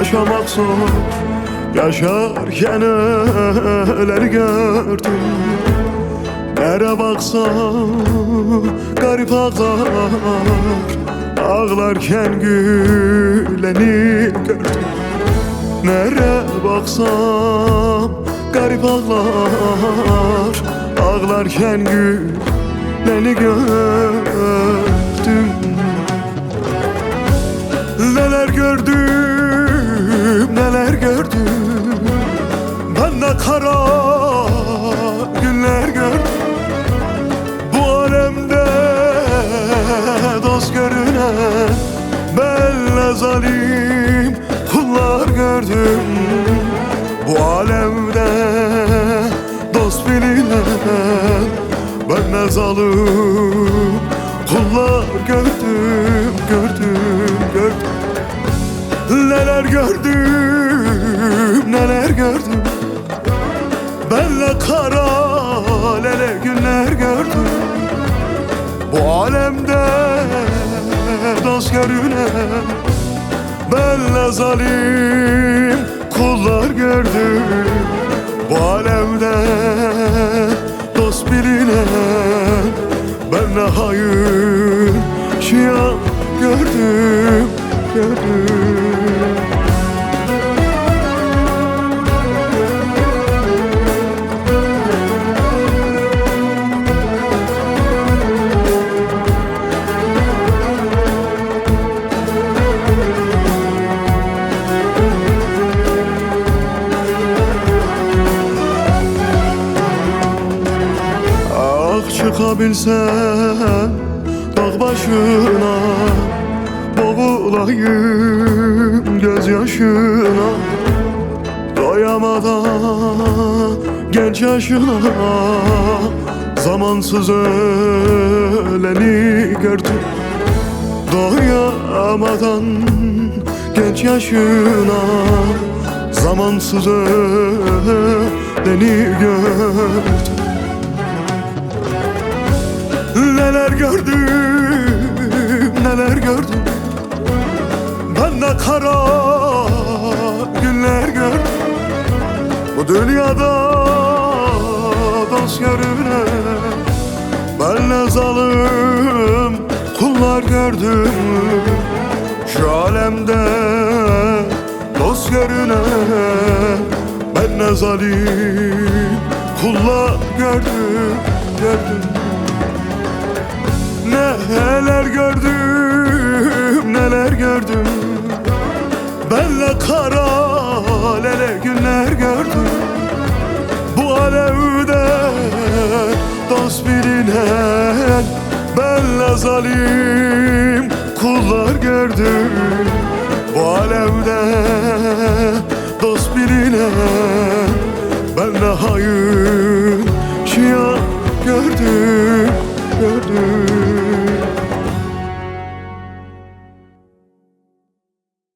yaşamak zor, yaşarken öler gördüm. Nere baksam garip ağlar, ağlarken güleni gördüm. Nere baksam garip ağlar, ağlarken güleni gördüm. Neler gördüm, neler gördüm, ben de kara günler gördüm. Bu alemde dost görünen ben zalim kullar gördüm. Bu alemde dost bilinen ben zalim kullar gördüm, gördüm, gördüm. Neler gördüm, neler gördüm, benle kara lele günler gördüm. Bu alemde dost görünen benle zalim kullar gördüm. Bu alemde dost bilinen benle hayır şia gördüm, gördüm. Çıkabilsem dağ başına, boğulayım gözyaşına, doyamadan genç yaşına, zamansız öleni gördüm. Doyamadan genç yaşına, zamansız öleni gördüm. Neler gördüm, neler gördüm, ben de kara günler gördüm. Bu dünyada dost görünen benle zalim kullar gördüm. Şu alemde dost görünen benle zalim kullar gördüm, gördüm. Neler gördüm, neler gördüm, benle kara lele günler gördüm. Bu alevde dost bilinen benle zalim kullar gördüm. Bu alevde dost bilinen benle hayır şia gördüm, gördüm.